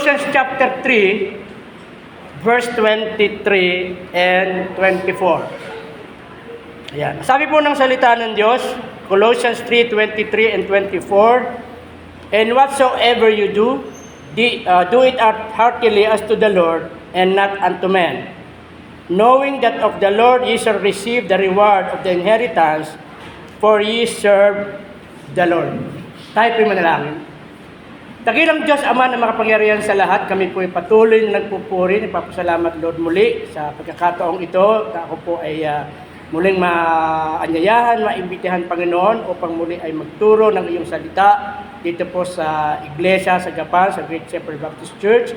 Colossians chapter 3, verse 23 and 24. Ayan. Sabi po ng salita ng Diyos, Colossians 3:23 and 24, "And whatsoever you do, do it heartily as to the Lord, and not unto men, knowing that of the Lord ye shall receive the reward of the inheritance, for ye serve the Lord." Tayo po'y manalangin. Dakilang Diyos, Ama na makapangyarihan sa lahat, kami po'y patuloy na nagpupuri, nagpapasalamat Lord muli sa pagkakataong ito, na ako po ay muling maanyayahan, maimbitahan Panginoon upang muli ay magturo ng iyong salita dito po sa iglesia sa Japan, sa Great Shepherd Baptist Church.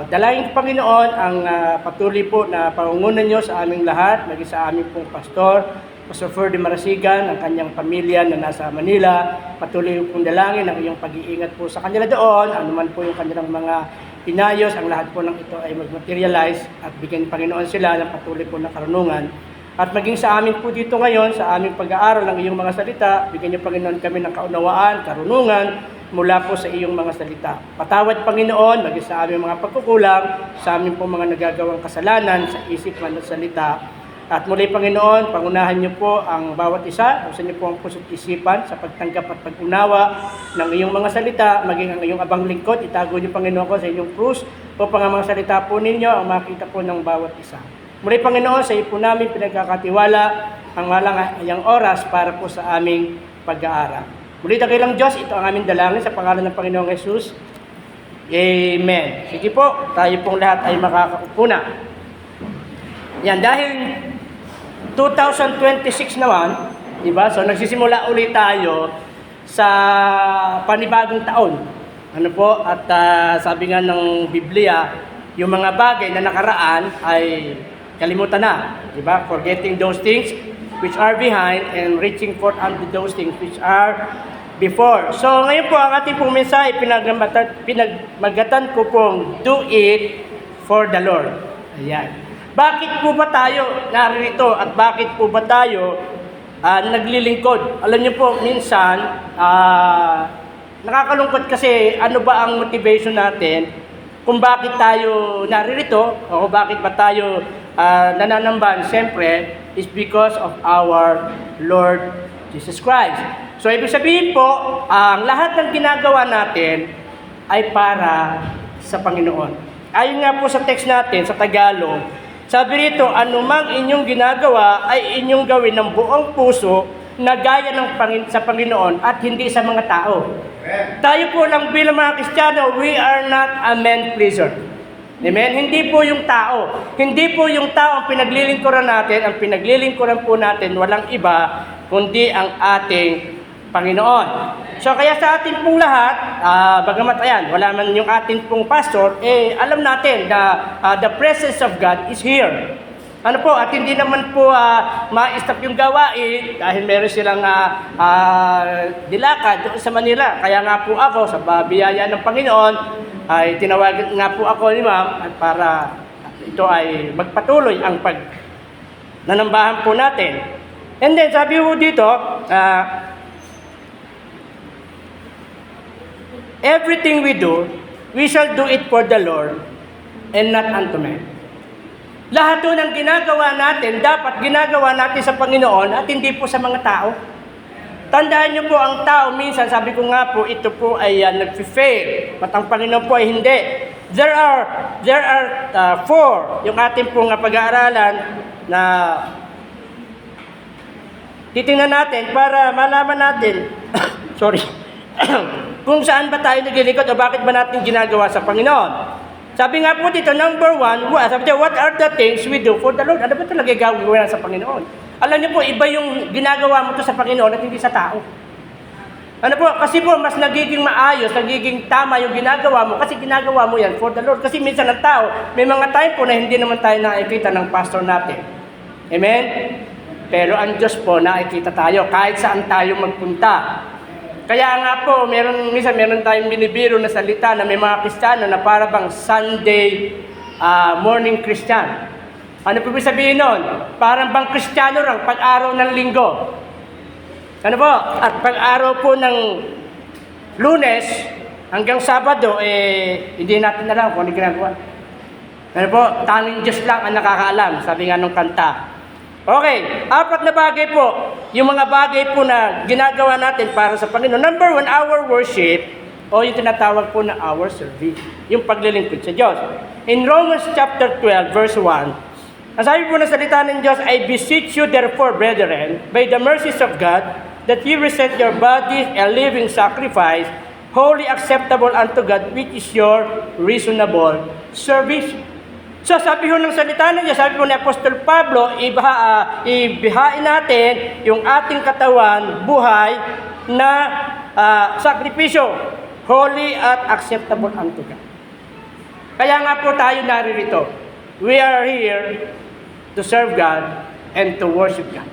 Dalangin Panginoon ang patuloy po na pangungunan niyo sa aming lahat, maging sa aming pong pastor, Pastor Ferdy Marasigan, ang kanyang pamilya na nasa Manila. Patuloy pong dalangin ang iyong pag-iingat po sa kanila doon, anuman po yung kanilang mga inayos, ang lahat po ng ito ay mag-materialize at bigyan Panginoon sila ng patuloy po na karunungan. At maging sa amin po dito ngayon, sa aming pag-aaral ng iyong mga salita, bigyan niyo Panginoon kami ng kaunawaan, karunungan, mula po sa iyong mga salita. Patawad Panginoon, maging sa aming mga pagkukulang, sa aming po mga nagagawang kasalanan, sa isip man at salita. At muli Panginoon, pangunahan niyo po ang bawat isa, buksan niyo po ang puso't isipan sa pagtanggap at pag-unawa ng iyong mga salita, maging ang iyong abang lingkod, itago niyo Panginoon ko sa inyong krus, upang ang mga salita po ninyo ang makita po ng bawat isa. Muli Panginoon, sa iyo po namin pinagkakatiwala ang malang oras para po sa aming pag-aaral. Muli dakilang Diyos, ito ang aming dalangin sa pangalan ng Panginoong Jesus. Amen. Sige po, tayo pong lahat ay makakaupo na. Yan, dahil 2026 naman, di ba? So nagsisimula ulit tayo sa panibagong taon. Ano po? At sabi nga ng Biblia, yung mga bagay na nakaraan ay kalimutan na, di ba? Forgetting those things which are behind and reaching forth unto those things which are before. So ngayon po ang ating pong mensahe, pinagmagatan ko pong do it for the Lord. Ayan. Bakit po ba tayo naririto at bakit po ba tayo naglilingkod? Alam niyo po, minsan nakakalungkot kasi ano ba ang motivation natin kung bakit tayo naririto o bakit ba tayo nananamban. Siyempre, is because of our Lord Jesus Christ. So, ibig sabihin po, ang lahat ng ginagawa natin ay para sa Panginoon. Ayon nga po sa text natin, sa Tagalog, sabi rito, anumang inyong ginagawa ay inyong gawin ng buong puso na gaya sa Panginoon at hindi sa mga tao. Tayo po lang bilang mga Kristiyano, we are not a man pleaser. Amen? Hindi po yung tao. Hindi po yung tao ang pinaglilingkuran natin. Ang pinaglilingkuran po natin walang iba kundi ang ating Panginoon. So kaya sa atin pong lahat, bagamat ayan, wala man yung atin pong pastor, alam natin na the presence of God is here. Ano po, at hindi naman po ma-stop yung gawain dahil meron silang dilakad doon sa Manila. Kaya nga po ako, sa biyaya ng Panginoon, ay tinawagan nga po ako ni Ma'am at para ito ay magpatuloy ang pagnanambahan po natin. And then sabi po dito, everything we do, we shall do it for the Lord and not unto men. Lahat po ng ginagawa natin, dapat ginagawa natin sa Panginoon at hindi po sa mga tao. Tandaan niyo po, ang tao minsan, sabi ko nga po, ito po ay nag-fail. At ang Panginoon po ay hindi. There are four, yung ating pong pag-aaralan na titingnan natin para malaman natin, sorry, kung saan ba tayo naglilingkod o bakit ba natin ginagawa sa Panginoon. Sabi nga po dito, number one, sabi dito, what are the things we do for the Lord? Ano ba talaga gagawin sa Panginoon? Alam niyo po, iba yung ginagawa mo to sa Panginoon at hindi sa tao. Ano po, kasi po, mas nagiging maayos, nagiging tama yung ginagawa mo kasi ginagawa mo yan for the Lord. Kasi minsan ang tao, may mga time po na hindi naman tayo nakikita ng pastor natin. Amen? Pero ang Diyos po, nakikita tayo kahit saan tayo magpunta. Kaya nga po, minsan meron tayong binibiro na salita na may mga Kristiyano na para bang Sunday morning Christian. Ano po sabihin nun? Parang bang Kristiyano lang pag-araw ng linggo. Ano po? At pag-araw po ng Lunes, Hanggang Sabado, hindi natin alam kung ano ginagawa. Ano po, tanging Diyos lang ang nakakaalam, sabi nga nung kanta. Okay, 4 na bagay po. Yung mga bagay po na ginagawa natin para sa Panginoon. Number 1, our worship, o yung tinatawag po na our service. Yung paglilingkod sa Diyos. In Romans chapter 12, verse 1, ang sabi po ng salita ng Diyos, I beseech you therefore, brethren, by the mercies of God, that you present your bodies a living sacrifice, holy acceptable unto God, which is your reasonable service. So sabi ho ng salita ng Diyos, sabi po ni Apostol Pablo, ibihain natin yung ating katawan, buhay, na sakripisyo, holy at acceptable unto God. Kaya nga po tayo naririto. We are here to serve God and to worship God.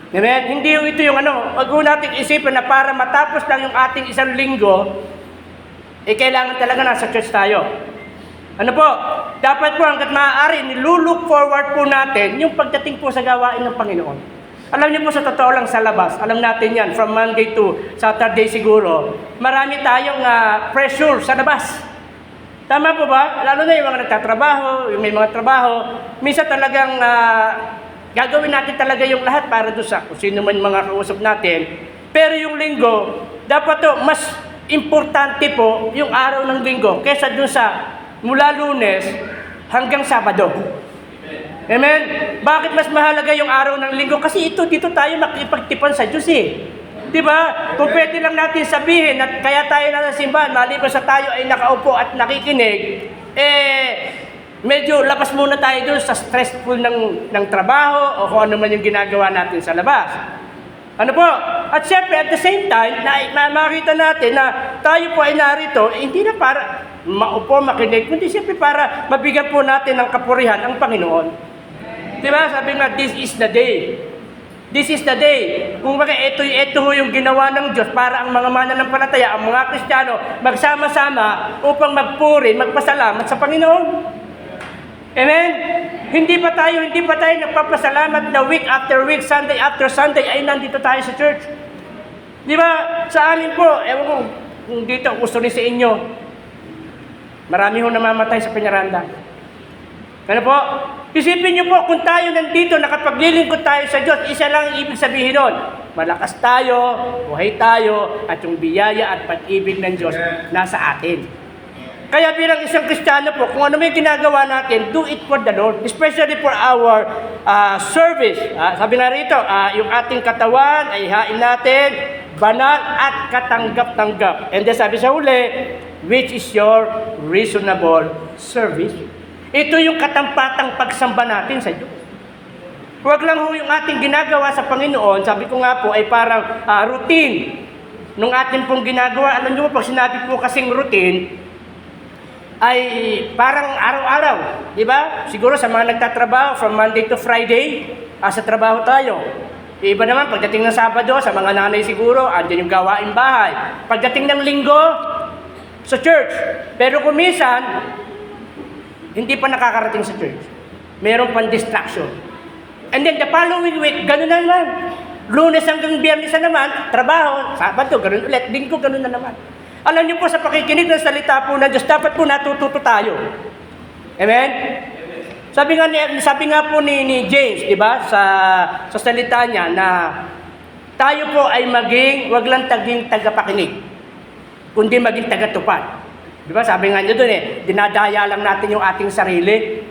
Amen? Hindi ito yung wag po nating isipin na para matapos lang yung ating isang linggo, kailangan talaga nasa church tayo. Ano po? Dapat po hanggat maaari, nilulook forward po natin yung pagdating po sa gawain ng Panginoon. Alam niyo po sa totoo lang sa labas, alam natin yan, from Monday to Saturday siguro, marami tayong pressure sa labas. Tama po ba? Lalo na yung mga nagtatrabaho, yung may mga trabaho, minsan talagang gagawin natin talaga yung lahat para doon sa kung sino man mga kausap natin. Pero yung linggo, dapat to mas importante po yung araw ng linggo kaysa doon sa mula Lunes hanggang Sabado. Amen? Bakit mas mahalaga yung araw ng linggo? Kasi dito tayo makipagtipan sa Diyos eh. Diba? Kung pwede lang natin sabihin at kaya tayo na sa simbahan, maliban sa tayo ay nakaupo at nakikinig, medyo labas muna tayo doon sa stressful ng trabaho o kung ano man yung ginagawa natin sa labas. Ano po? At syempre, at the same time, makita natin na tayo po ay narito, hindi na para maupo, makinig, kundi syempre para mabigyan po natin ng kapurihan ang Panginoon. Diba? Sabi nga, this is the day. This is the day. Kung baka ito yung ginawa ng Diyos para ang mga mananampalataya, ang mga Kristiyano, magsama-sama upang magpuri, magpasalamat sa Panginoon. Amen? Hindi pa tayo nagpapasalamat na week after week, Sunday after Sunday, ay nandito tayo sa church. Di ba? Sa amin po, ewan ko, kung dito, gusto rin sa inyo, marami ho namamatay sa Peñaranda. Ano po? Isipin niyo po, kung tayo nandito, nakapaglilingkod tayo sa Diyos, isa lang ang ibig sabihin nun. Malakas tayo, buhay tayo, at yung biyaya at pag-ibig ng Diyos nasa atin. Kaya bilang isang Kristiyano po, kung ano may ginagawa natin, do it for the Lord. Especially for our service. Sabi nga rito, yung ating katawan ay hain natin, banal at katanggap-tanggap. And then sabi sa huli, which is your reasonable service. Ito yung katampatang pagsamba natin sa Diyos. Huwag lang ho yung ating ginagawa sa Panginoon, sabi ko nga po, ay parang routine. Nung ating pong ginagawa, alam nyo po, pag sinabi po kasing routine, ay parang araw-araw. Diba? Siguro sa mga nagtatrabaho, from Monday to Friday, sa trabaho tayo. Iba naman, pagdating ng Sabado, sa mga nanay siguro, andyan yung gawain bahay. Pagdating ng Linggo, sa church. Pero kung minsan, hindi pa nakakarating sa church. Meron pang distraction. And then the following week, gano'n na naman. Lunes hanggang Biyernes na naman, trabaho, Sabado, gano'n ulit, Linggo, gano'n na naman. Alam niyo po, sa pakikinig ng salita po ng Diyos, dapat po natututo tayo. Amen? Sabi nga po ni James, di ba, sa salita niya, na tayo po ay wag lang taging tagapakinig, kundi maging tagatupad. Di ba? Sabi nga niyo doon dinadaya lang natin yung ating sarili.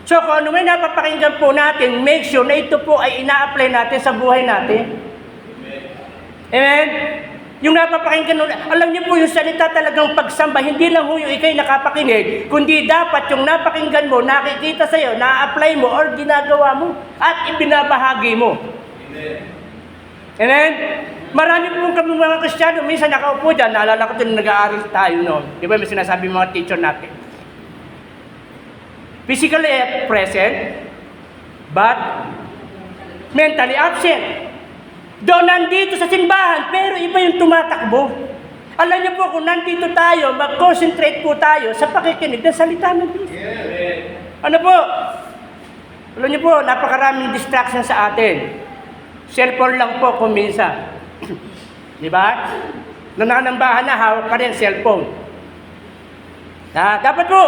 So kung ano may napapakinggan po natin, make sure na ito po ay ina-apply natin sa buhay natin. Amen? Yung napapakinggan, alam niyo po yung salita talagang pagsamba, hindi lang ho yung ikay nakapakinig, kundi dapat yung napakinggan mo, nakikita sa'yo, na-apply mo, or ginagawa mo, at ibinabahagi mo. Amen? Marami po kami mga Kristiyano, minsan nakaupo dyan, naalala ko din nag-aaral tayo noon. Di ba may sinasabi mga teacher natin? Physically present, but mentally absent. Doon nandito sa simbahan, pero iba yung tumatakbo. Alam niyo po, kung nandito tayo, mag-concentrate po tayo sa pakikinig ng salita ng Diyos. Ano po? Alam niyo po, napakaraming distraction sa atin. Cellphone lang po kung minsan. Di ba? nananambahan na, hawak pa rin cellphone. Dapat po,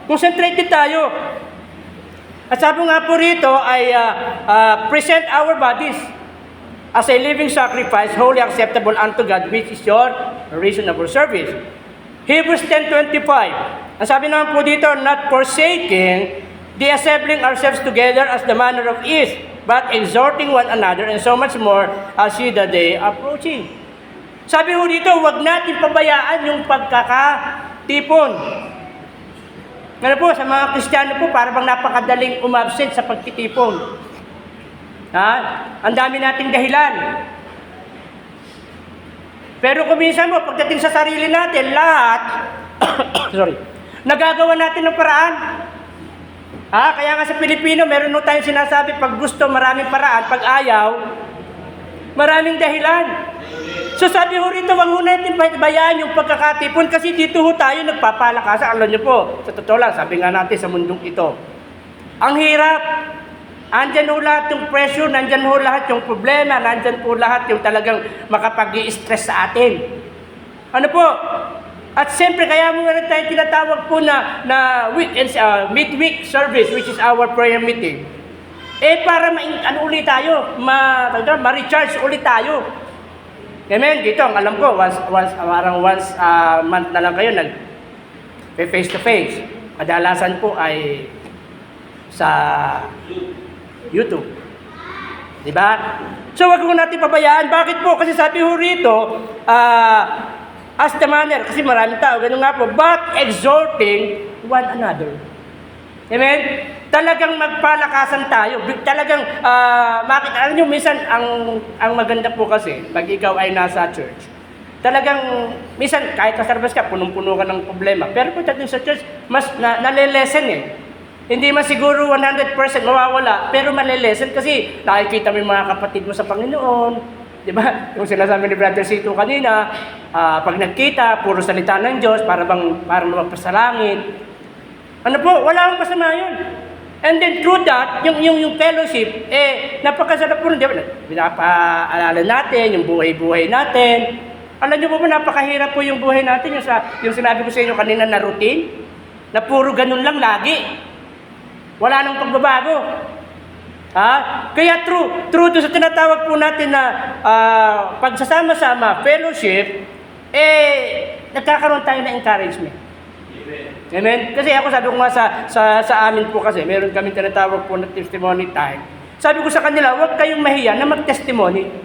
concentrated tayo. At sabi nga po rito ay present our bodies as a living sacrifice, wholly acceptable unto God, which is your reasonable service. Hebrews 10:25. Ang sabi naman po dito, not forsaking the assembling ourselves together as the manner of is, but exhorting one another, and so much more as see the day approaching. Sabi ho dito, huwag natin pabayaan yung pagkakatipon. Ano po, sa mga Kristiyano po, para bang napakadaling umabsent sa pagtitipon. Ang dami nating dahilan. Pero kung minsan mo, pagdating sa sarili natin, lahat, nagagawa natin ng paraan. Kaya nga sa Pilipino, meron no tayong sinasabi, pag gusto, maraming paraan, pag ayaw, maraming dahilan. So sabi ho rito, wag ho natin bayaan yung pagkakatipon kasi dito ho tayo nagpapalakasan. Alam niyo po, sa totoo lang, sabi nga natin sa mundong ito, ang hirap. Andyan ho lahat yung pressure, nandyan ho lahat yung problema, nandyan po lahat yung talagang makapag-i-stress sa atin. Ano po? At siyempre, kaya mo meron tayong tinatawag po na midweek service, which is our prayer meeting. Para ulit tayo, ma-recharge ulit tayo. Amen? Dito, ang alam ko, once a month na lang kayo face to face. Kadalasan po ay sa YouTube. Diba? So, wag ko natin pabayaan. Bakit po? Kasi sabi ho rito, as the manner, kasi maraming tao, ganun nga po, but exhorting one another. Amen? Talagang magpalakasan tayo. Talagang, alam nyo, minsan, ang maganda po kasi, pag ikaw ay nasa church, talagang, minsan, kahit kasarbas ka, punong-puno ka ng problema. Pero pagdating sa church, mas nalilesen eh. Hindi man siguro 100% mawawala, pero malilesen kasi nakikita mo yung mga kapatid mo sa Panginoon. Di ba? Yung sinasabi ni Brother Sito kanina, pag nagkita, puro salita ng Diyos, parang magpasalangin. Ano po? Wala akong masama yun. And then through that, yung fellowship, napakasarap po rin. Di ba? Pinapaalala natin, yung buhay-buhay natin. Alam niyo po ba, napakahirap po yung buhay natin. Yung sinabi ko sa inyo kanina na routine, na puro ganun lang lagi. Wala nang pagbabago. Kaya true doon sa tinatawag po natin na pagsasama-sama, fellowship, nagkakaroon tayo ng encouragement. Amen? Kasi ako sabi ko nga sa amin po kasi, meron kami tinatawag po na testimony time. Sabi ko sa kanila, huwag kayong mahiya na mag-testimony.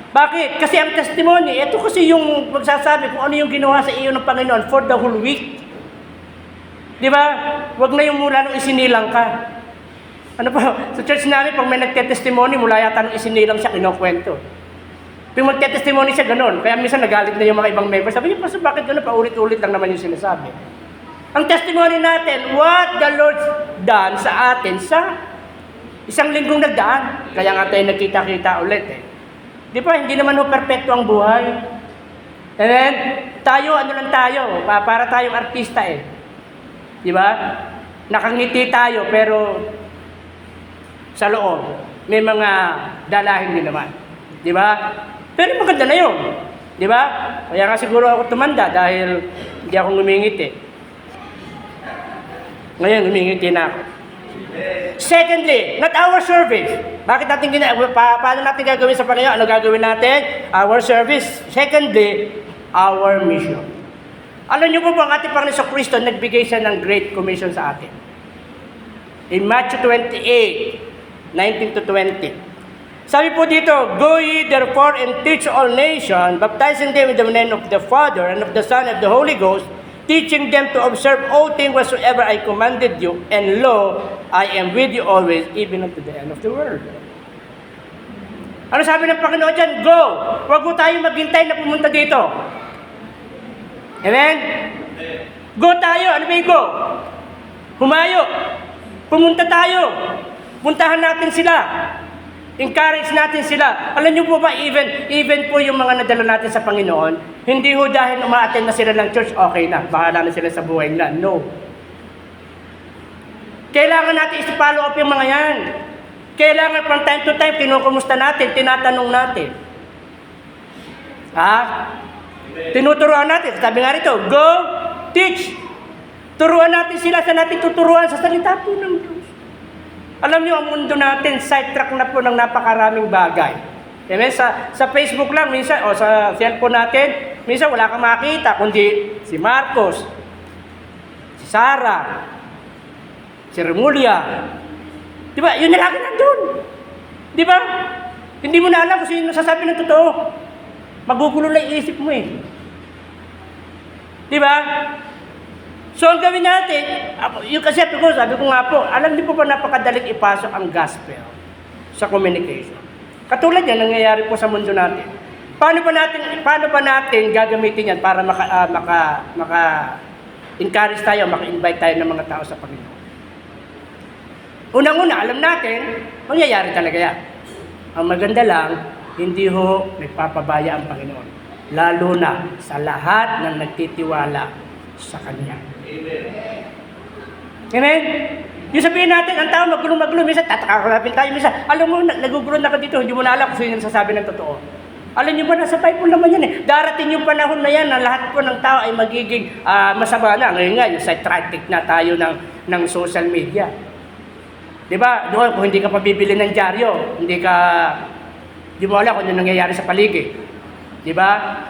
Bakit? Kasi ang testimony, ito kasi yung magsasabi kung ano yung ginawa sa iyo ng Panginoon for the whole week. Di ba? Huwag na yung mula nung isinilang ka. Ano po? Sa church namin, pag may nagtetestimony, mula yata nung isinilang siya, kinukwento. Pag magtetestimony siya, ganun. Kaya minsan nagalit na yung mga ibang members. Sabi niya, Pastor, bakit ganun? Paulit-ulit lang naman yung sinasabi. Ang testimony natin, what the Lord done sa atin sa isang linggong nagdaan. Kaya nga tayo nagkita-kita ulit eh. Di ba? Hindi naman ho perfecto ang buhay. And then, tayo, ano lang tayo, para tayong artista eh. Di ba? Nakangiti tayo, pero sa loob, may mga dalahin din naman. Di ba? Pero maganda na yun. Di ba? Kaya nga siguro ako tumanda dahil hindi ako ngumingiti. Ngayon, ngumingiti na ako. Secondly, not our service. Bakit natin paano natin gagawin sa Panginoon? Ano gagawin natin? Our service. Secondly, our mission. Alam niyo po ba ang ating Panginoon sa Kristo, nagbigay siya ng Great Commission sa atin. In Matthew 28, 19 to 20. Sabi po dito, go ye therefore and teach all nations, baptizing them in the name of the Father and of the Son and of the Holy Ghost, teaching them to observe all things whatsoever I commanded you, and lo, I am with you always, even unto the end of the world. Ano sabi ng Panginoon dyan? Go! Huwag mo tayo maghintay na pumunta dito. Amen? Go tayo. Ano ba yung go? Humayo. Pumunta tayo. Puntahan natin sila. Encourage natin sila. Alam niyo po ba, even po yung mga nadala natin sa Panginoon, hindi ho dahil umaattend na sila ng church, okay na. Bahala na sila sa buhay nila. No. Kailangan natin i-follow up yung mga yan. Kailangan from time to time, kinukumusta natin, tinatanong natin. Ha? Tinuturuan natin. Sabi nga rito, go, teach. Turuan natin sila sa natin tuturuan sa salita po ng Diyos. Alam niyo, ang mundo natin, sidetrack na po ng napakaraming bagay. Amen? Sa Facebook lang, minsan, o sa cellphone natin, minsan wala kang makita, kundi si Marcos, si Sarah, si Remulia. Di ba? Yun na lagi nandun. Di ba? Hindi mo na alam kung sino nasasabi ng totoo. Magugulo lang isip mo eh. Di ba? So ang gawin natin, yung kasi sabi ko nga po, alam niyo po ba napakadaling ipasok ang gospel sa communication. Katulad yan, nangyayari po sa mundo natin. Paano ba natin gagamitin yan para maka-encourage tayo, maka-invite tayo ng mga tao sa Panginoon? Unang-una, alam natin, mangyayari talaga yan. Ang maganda lang, hindi ho nagpapabaya ang Panginoon. Lalo na sa lahat ng nagtitiwala sa Kanya. Amen. Amen? Yung sabihin natin, ang tao magulo-magulo, minsan tatakakapin tayo, minsan, alam mo, nagugulo na ka dito, hindi mo na alam kung sino yung sasabi ng totoo. Alam niyo ba, nasa Bible naman yan eh. Darating yung panahon na yan na lahat po ng tao ay magiging masama na. Ngayon nga, yung side-traffic na tayo ng social media. Di ba? Doon, kung hindi ka pabibili ng dyaryo, hindi mo alam kung ano nangyayari sa paligid. Di ba?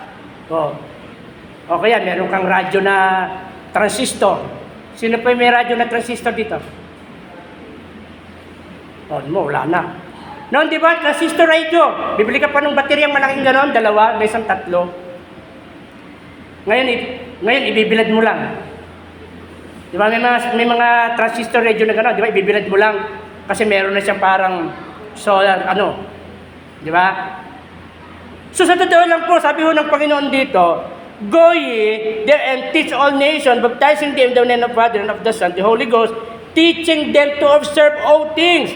O kaya, meron kang radyo na transistor. Sino pa may radyo na transistor dito? Wala na. Noon, di ba, transistor radio. Bibili ka pa ng bateryang malaking gano'n, dalawa, may isang tatlo. Ngayon, ibibilad mo lang. Di ba, may mga transistor radio na gano'n, di ba, ibibilad mo lang. Kasi meron na siyang parang solar, di ba? So sa totoo lang po, sabi ho ng Panginoon dito, go ye there and teach all nations, baptizing them in the name of the Father and of the Son, the Holy Ghost, teaching them to observe all things.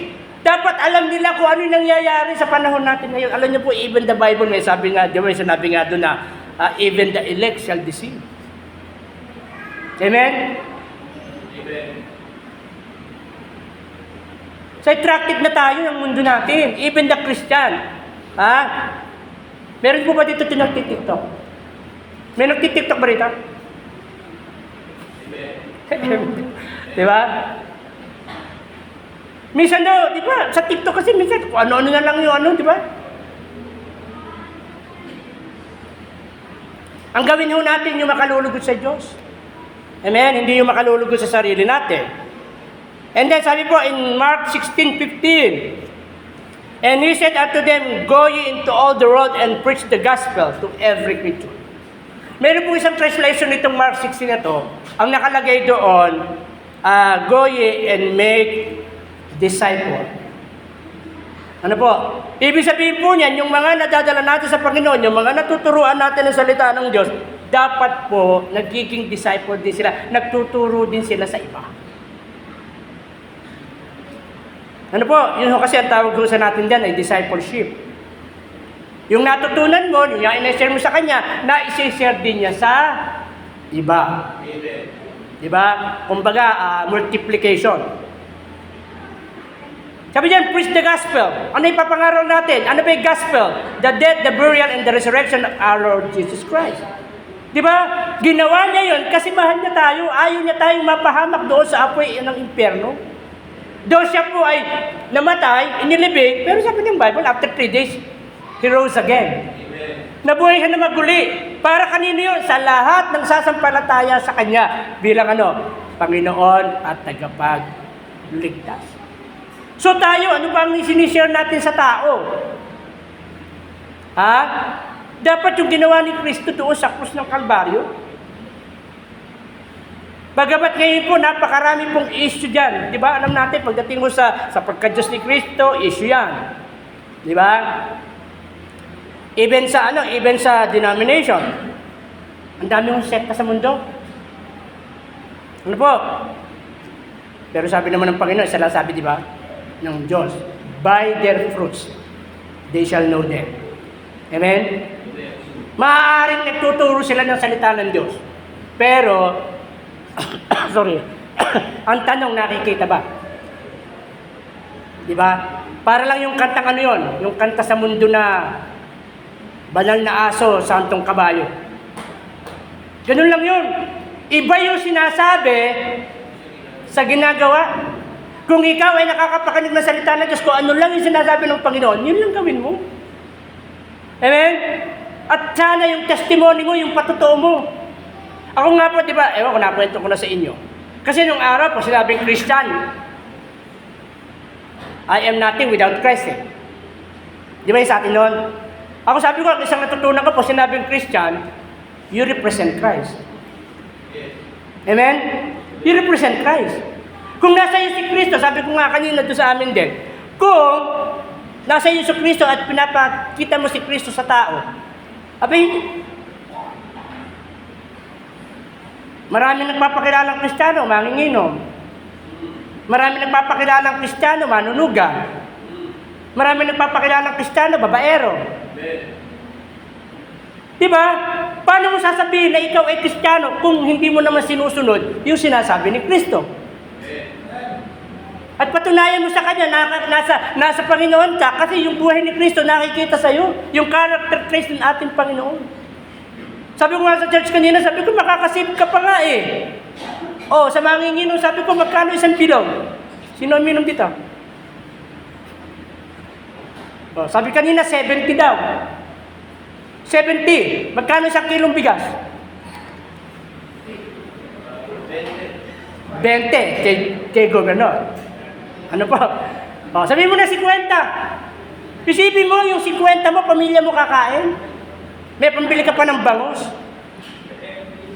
Dapat alam nila kung ano yung nangyayari sa panahon natin ngayon. Alam niyo po, even the Bible, may sabi nga, di ba, sinabi nga doon na, even the elect shall deceive. Amen? Amen. So, attracted na tayo ng mundo natin. Even the Christian. Meron po ba dito nagtitiktok? May nagtitiktok ba rito? Di ba? Minsan daw, di ba? Sa TikTok kasi minsan, kung ano-ano na lang yung di ba? Ang gawin ho natin yung makalulugod sa Diyos. Amen? Hindi yung makalulugod sa sarili natin. And then sabi po in Mark 16:15, and he said unto them, go ye into all the world and preach the gospel to every creature. Meron po isang translation nitong Mark 16 na to. Ang nakalagay doon, go ye and make disciple. Ano po? Ibig sabihin po niyan, yung mga nadadala natin sa Panginoon, yung mga natuturuan natin ng salita ng Diyos, dapat po nagiging disciple din sila, nagtuturo din sila sa iba. Ano po? Yun kasi ang tawag ko sa natin dyan ay discipleship. Yung natutunan mo, yung in-share mo sa kanya, na i-share din niya sa iba. Diba? Kumbaga, multiplication. Sabi dyan, preach the gospel. Ano ipapangaral natin? Ano ba yung gospel? The death, the burial, and the resurrection of our Lord Jesus Christ. Diba? Ginawa niya yun kasi mahal niya tayo. Ayaw niya tayong mapahamak doon sa apoy ng impyerno. Doon siya po ay namatay, inilibing, pero sabi ng Bible, after 3 days, he rose again. Amen. Nabuhay siya na maguli. Para kanino yun? Sa lahat ng sasampalataya sa Kanya bilang Panginoon at tagapagligtas. So tayo, ano ba ang sinishare natin sa tao? Dapat yung ginawa ni Kristo doon sa krus ng Kalbaryo. Bagamat ngayon po, napakarami pong issue dyan. Di ba? Alam natin, pagdating mo sa pagka-Diyos ni Kristo, issue yan. Di ba? Even sa denomination. Ang dami mong sekta sa mundo. Ano po? Pero sabi naman ng Panginoon, isa lang sabi, di ba? Ng Diyos, by their fruits, they shall know them. Amen? Maaaring nagtuturo sila ng salita ng Diyos. Pero, sorry, ang tanong, nakikita ba? Di ba? Para lang yung kantang yung kanta sa mundo na Banal na aso, santong kabayo. Ganun lang yun. Iba yung sinasabi sa ginagawa. Kung ikaw ay nakakapakinig ng salita ng Diyos, kung ano lang yung sinasabi ng Panginoon, yun lang gawin mo. Amen? At sana yung testimony mo, yung patotoo mo. Ako nga po, di ba, ewan ko, nakwento ko na sa inyo. Kasi nung araw po, sinabing Christian, I am nothing without Christ. Eh. Di ba yung sa atin noon? Ako sabi ko, isang natutunan ko po, sinabing Christian, you represent Christ. Amen? You represent Christ. Kung nasa iyo si Kristo, sabi ko nga kanina doon sa amin din, kung nasa iyo si Kristo at pinapakita mo si Kristo sa tao, abay, marami nagpapakilalang Kristiyano, manginginom. Marami nagpapakilalang Kristiyano, manunugan. Marami nagpapakilalang Kristiyano, babaero. Diba? Paano mo sasabihin na ikaw ay Kristiyano kung hindi mo naman sinusunod yung sinasabi ni Kristo? At patunayan mo sa Kanya na nasa Panginoon ka kasi yung buhay ni Kristo nakikita sa iyo, yung character traits ng ating Panginoon. Sabi ko nga sa church kanina, sabi ko makakasave ka pa nga eh. Oh, sa manginginom, sabi ko magkano isang bilog? Sino ang minom dito? Oh, sabi kanina 70 daw. 70. Magkano isang kilong bigas? 20 kay gobernador. Ano pa? Oh, sabihin mo na 50. Isipin mo, yung 50 mo, pamilya mo kakain. May pambili ka pa ng bangus.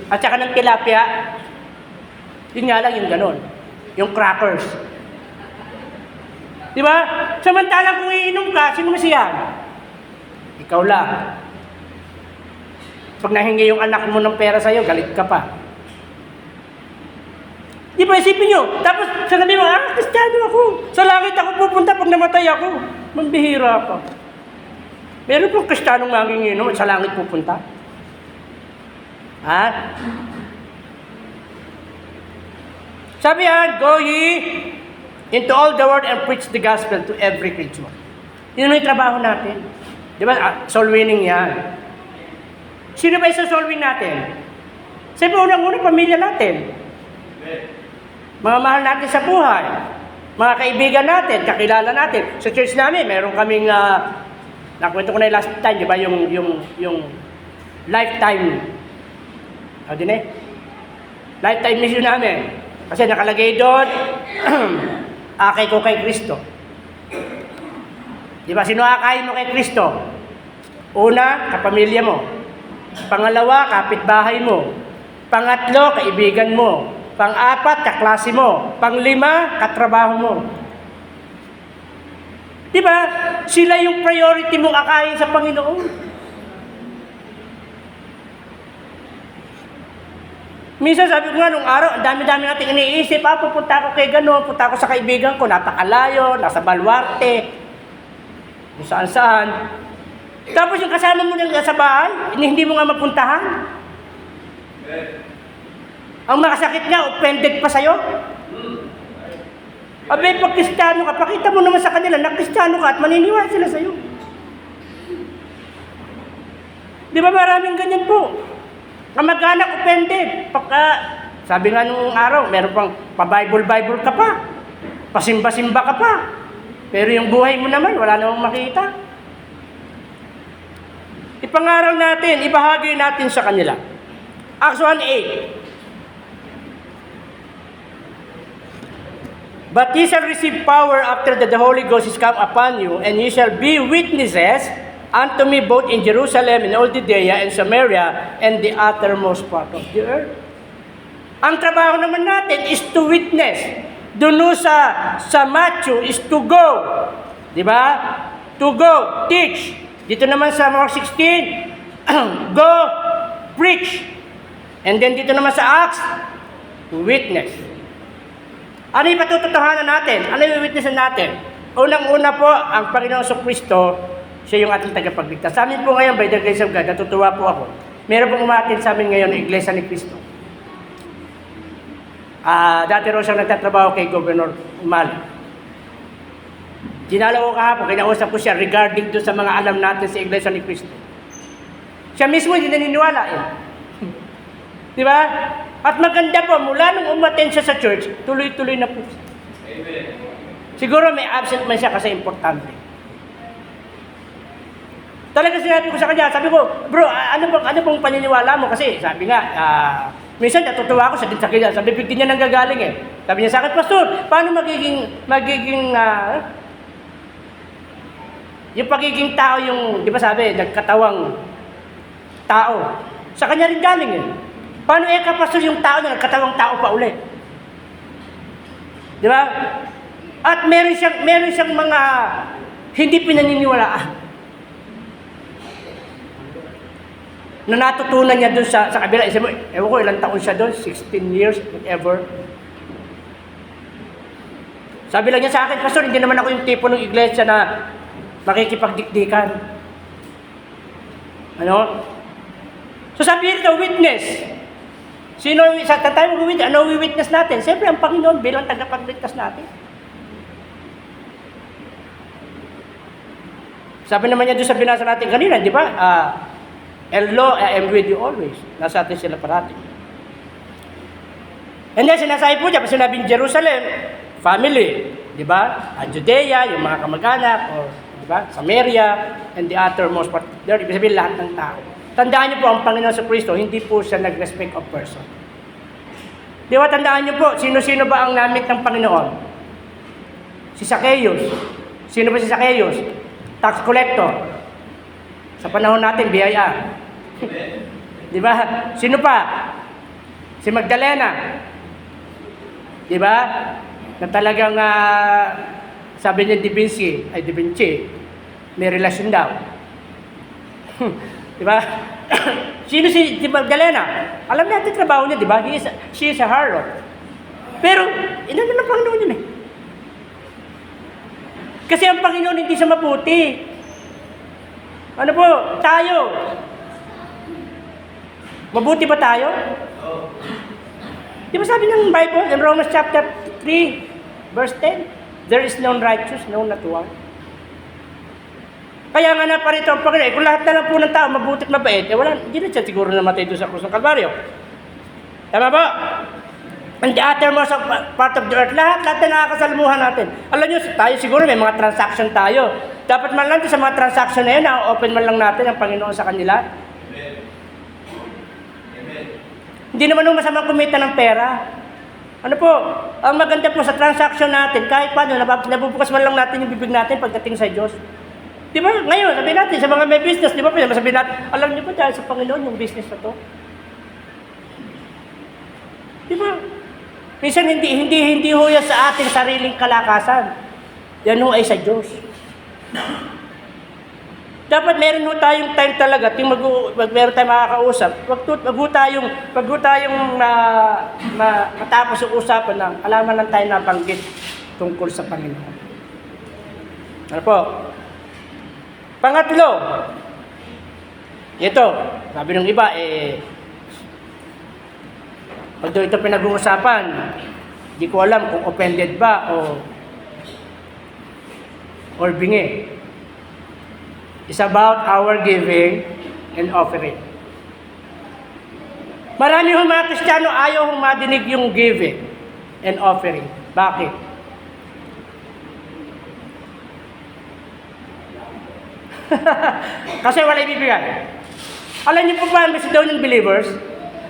At saka ng tilapia. Yun nga lang yung ganon. Yung crackers. Di ba? Samantalang kung iinom ka, sino masiyan? Ikaw lang. Pag nahingi yung anak mo ng pera sa'yo, galit ka pa. Di ba, isipin nyo? Tapos, sasabihin mo, Kristiyano ako. Sa langit ako pupunta pag namatay ako. Mambihira ka. Meron pong Kristiyanong manginginom at sa langit pupunta? Ha? Sabi yan, go ye into all the world and preach the gospel to every creature. Yun yung trabaho natin. Di ba? Soul winning yan. Sino ba yung soul win natin? Sabi, unang-unang pamilya natin. Mga mahal natin sa buhay, mga kaibigan natin, kakilala natin. Sa church namin, meron kaming, nakwento ko na yung last time, di ba, yung lifetime, lifetime mission namin. Kasi nakalagay doon, akay ko kay Kristo. Di ba, sino akayin mo kay Kristo? Una, kapamilya mo. Pangalawa, kapitbahay mo. Pangatlo, kaibigan mo. Pang-apat, kaklase mo. Pang-lima, katrabaho mo. Diba? Sila yung priority mong akayin sa Panginoon. Minsan sabi ko nga nung araw, ang dami-dami natin iniisip, pupunta ako kay gano'n, punta ako sa kaibigan ko, napakalayo, nasa Baluarte, kung saan-saan. Tapos yung kasama mo lang sa bahay, hindi mo nga mapuntahan. Ang makasakit nga, offended pa sa'yo. Abay, pag Kristiyano ka, pakita mo naman sa kanila na Kristiyano ka at maniniwala sila sa'yo. Di ba maraming ganyan po? Kamag-anak offended. Sabi nga nung araw, meron pang pa-Bible ka pa. Pasimba-simba ka pa. Pero yung buhay mo naman, wala namang makita. Ipangaral natin, ibahagi natin sa kanila. Acts 1:8. But ye shall receive power after that the Holy Ghost is come upon you, and ye shall be witnesses unto me both in Jerusalem, in all Judea, and Samaria, and the uttermost part of the earth. Ang trabaho naman natin is to witness. Doon sa Matthew is to go. Di ba? To go, teach. Dito naman sa Mark 16, go, preach. And then dito naman sa Acts, witness. Ano yung patututuhanan natin? Ano yung witnessan natin? Unang-una po, ang Panginoong Kristo, siya yung ating tagapagligtas. Sa amin po ngayon, by the grace of God, natutuwa po ako. Meron pong umatin sa amin ngayon, ang Iglesia ni Cristo. Dati rin siyang nagtatrabaho kay Governor Umali. Dinalaw ko kahapon, kinausap ko siya regarding doon sa mga alam natin sa Iglesia ni Cristo. Siya mismo hindi naniniwala eh. Di ba? At maganda po, mula nung umattend siya sa church, tuloy-tuloy na po. Amen. Siguro may absent man siya kasi importante. Talaga sinabi ko sa kanya, sabi ko, bro, ano pong paniniwala mo? Kasi sabi nga, minsan natutuwa ako sa kanya, sabi bigyan niya nang gagaling eh. Sabi niya sa akin, Pastor, paano magiging yung pagiging tao yung, di ba sabi, nagkatawang tao. Sa kanya rin galing eh. Paano Pastor, yung tao na nagkatawang tao pa uli? Di ba? At meron siyang mga hindi pinaniniwalaan. Na natutunan niya doon sa kabila. Isip mo, ewan ko ilang taon siya doon, 16 years, whatever. Sabi lang niya sa akin, Pastor, hindi naman ako yung tipo ng iglesia na makikipagdikdikan. Ano? So sabi nito, witness. Sino, sa tayo mag-witness, ano witness natin? Siyempre, ang Panginoon bilang tagapagligtas natin. Sabi naman niya doon sa binasa natin kanina, di ba? And lo, I am with you always. Nasa atin sila parati. And then, sinasabi po niya, pag sinabing Jerusalem, family, di ba? Judea, yung mga kamag-anak, o, di ba? Samaria, and the uttermost part. There, ibig sabihin lahat ng tao. Tandaan niyo po, ang Panginoon sa Kristo, hindi po siya nag-respect of person. Di ba, tandaan niyo po, sino-sino ba ang namit ng Panginoon? Si Zacchaeus. Sino ba si Zacchaeus? Tax collector. Sa panahon natin, biyaya. Di ba? Sino pa? Si Magdalena. Di ba? Na talagang, sabi niya Da Vinci, may relasyon daw. Di ba? Sino si Magdalena? Alam natin trabaho niya, di ba? She is a harlot. Pero, inano ng Panginoon yun eh. Kasi ang Panginoon hindi siya maputi. Ano po? Tayo. Mabuti ba tayo? Di ba sabi ng Bible, in Romans chapter 3, verse 10, there is none righteous, no not one. Kaya nga na parito ang Panginoon, kung lahat na lang po ng tao mabuti at mabait, hindi na siya siguro namatay doon sa krus ng Kalbaryo. Tama ba? And the uttermost part of the earth, lahat na nakakasalamuhan natin. Alam nyo, tayo siguro may mga transaction tayo. Dapat man lang sa mga transaction na yun, na-open man lang natin ang Panginoon sa kanila. Amen. Amen. Hindi naman nung masama kumita ng pera. Ano po, ang maganda po sa transaction natin, kahit paano, nabubukas man lang natin yung bibig natin pagdating sa Diyos. Di ba? Ngayon, sabihin natin, sa mga may business, di ba? Sabihin natin, alam niyo po dahil sa Panginoon yung business na to. Di ba? Minsan hindi ho yan sa ating sariling kalakasan. Yan ho ay sa Diyos. Dapat meron ho tayong time talaga, meron tayong makakausap, wag tayong matapos yung usapan na alaman lang tayo nabanggit tungkol sa Panginoon. Ano po? Pangatlo, ito, sabi ng iba, although ito pinag-uusapan, di ko alam kung offended ba or bingi. It's about our giving and offering. Marami yung mga Kristiyano ayaw madinig yung giving and offering. Bakit? Kasi wala ibibigay. Alam niyo po ba ang Macedonian believers?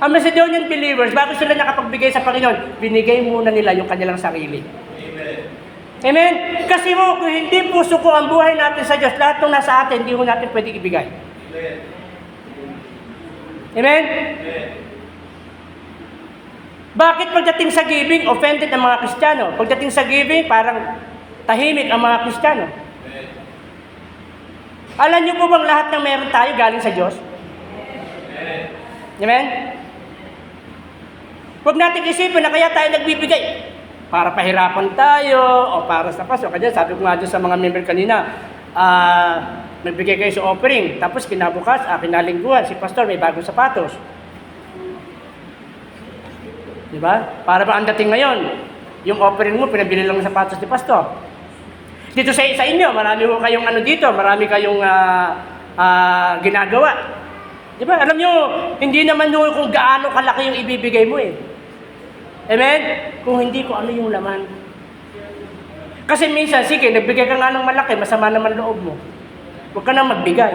Ang Macedonian believers, bago sila nakapagbigay sa Panginoon, binigay muna nila yung kanilang sarili. Amen. Amen? Kasi mo, kung hindi puso ko ang buhay natin sa Diyos, lahat ng nasa atin, hindi mo natin pwede ibigay. Amen? Amen? Bakit pagdating sa giving, offended ang mga Kristiyano? Pagdating sa giving, parang tahimik ang mga Kristiyano. Amen. Alam niyo po bang lahat ng meron tayo galing sa Diyos? Amen? Amen? Huwag natin isipin na kaya tayo nagbibigay para pahirapan tayo o para sa paso. Kaya sabi ko nga dyan sa mga member kanina, nagbigay kayo sa offering, tapos kinabukas, kinalingguhan, si pastor may bagong sapatos. Diba? Para ba ang dating ngayon, yung offering mo, pinabili lang ng sapatos ni pastor. Dito sa inyo, marami ho kayong dito, marami kayong ginagawa. Di ba? Alam nyo, hindi naman yun kung gaano kalaki yung ibibigay mo eh. Amen? Kung hindi ko ano yung laman. Kasi minsan, sige, nagbigay ka nga ng malaki, masama naman loob mo. Huwag ka nang magbigay.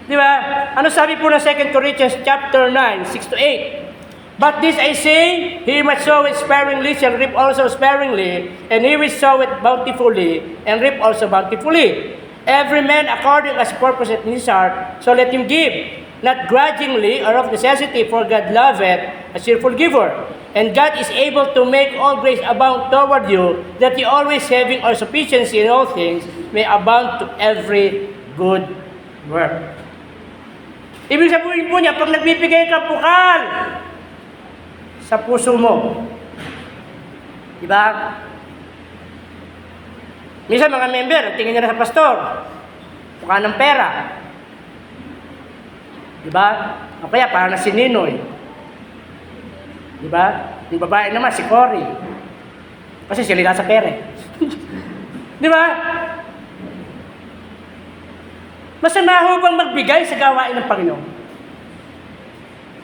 Di ba? Ano sabi po ng 2 Corinthians chapter 9, 6 to 8? But this I say, he which soweth sparingly shall reap also sparingly, and he which soweth bountifully, and reap also bountifully. Every man according as purpose in his heart, so let him give, not grudgingly or of necessity, for God loveth a cheerful giver. And God is able to make all grace abound toward you, that you always having all sufficiency in all things, may abound to every good work. Ibig sabihin po niya, pag nagbibigay ka, bukal sa puso mo. Diba? Minsan mga member, tingin nila sa pastor, mukha ng pera. Diba? O kaya parang na si Ninoy. Diba? Yung babae naman, si Cory. Kasi sila sa pera. Diba? Masama ho bang magbigay sa gawain ng Panginoon?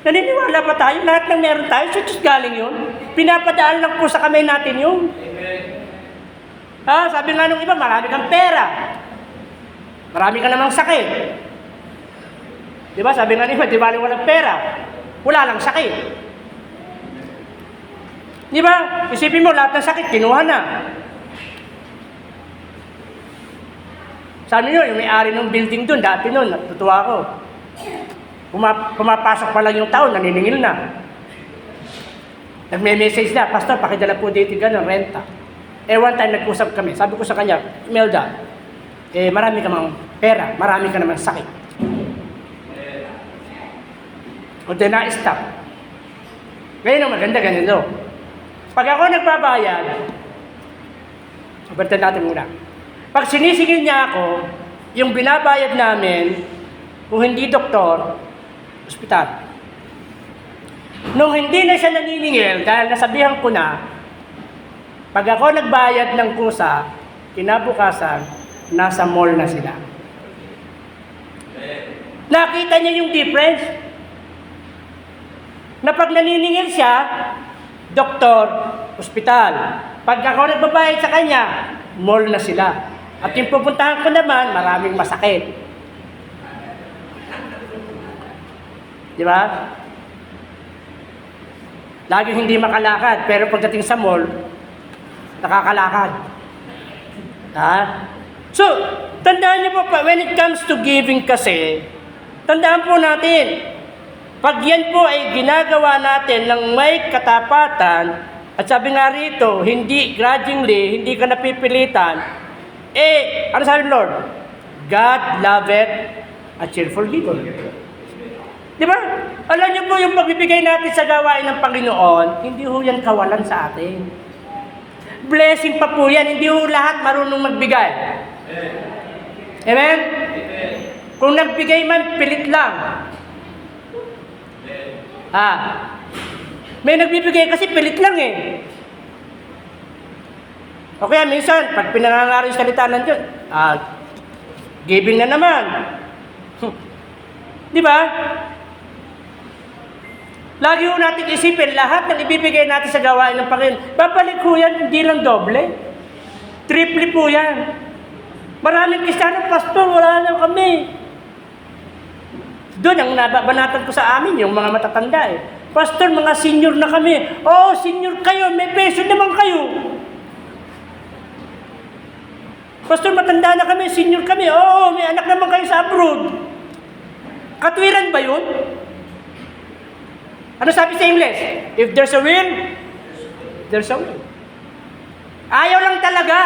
Naniniwala ba tayo? Lahat ng meron tayo, sa Diyos galing yun. Pinapadaan lang po sa kamay natin yun. Sabi nga nung iba, marami kang pera. Marami ka namang sakit. Di ba? Sabi nga nung iba, di ba walang pera? Wala lang sakit. Di ba? Isipin mo, lahat ng sakit, kinuha na. Sabi nyo, yung may-ari ng building dun, dati nun, natutuwa ako. Pumapasok pa lang yung taon, naniningil na. Nagme-message na, Pastor, pakidala po dito gano'n, renta. One time nag-usap kami, sabi ko sa kanya, Imelda, marami ka mang pera, marami ka naman sakit. O di na-stop. Ngayon ang maganda, ganito. Pag ako nagbabayad, sabihin natin muna, pag sinisingil niya ako, yung binabayad namin, kung hindi doktor, ospital. Nung hindi na siya naniningil, dahil nasabihan ko na, pag ako nagbayad ng kusa, kinabukasan, nasa mall na sila. Nakita niya yung difference? Na pag naniningil siya, doktor, ospital. Pag ako nagbabayad sa kanya, mall na sila. At yung pupuntahan ko naman, maraming masakit. Di ba? Lagi hindi makalakad, pero pagdating sa mall, nakakalakad. Ha? So, tandaan niyo po, when it comes to giving kasi, tandaan po natin, pag yan po ay ginagawa natin ng may katapatan, at sabi nga rito, hindi grudgingly, hindi ka napipilitan, ano sabi ng Lord? God loveth a cheerful giver. Di ba? Alam niyo po, yung pagbibigay natin sa gawain ng Panginoon, hindi ho yan kawalan sa atin. Blessing pa po yan, hindi ho lahat marunong magbigay. Amen? Kung nagbigay man, pilit lang. May nagbibigay kasi pilit lang eh. O kaya minsan, pag pinangangaro yung salita ng Diyos, giving na naman. Di ba? Lagi ho natin isipin, lahat ng ibibigay natin sa gawain ng Panginoon, babalik ho yan, hindi lang doble. Triple po yan. Maraming Kristiyano, Pastor, wala na kami. Doon ang nababanatan ko sa amin, yung mga matatanda eh. Pastor, mga senior na kami. Oo, senior kayo, may peso naman kayo. Pastor, matanda na kami, senior kami. Oo, may anak naman kayo sa abroad. Katwiran ba yun? Ano sabi sa English? If there's a will, there's a way. Ayaw lang talaga.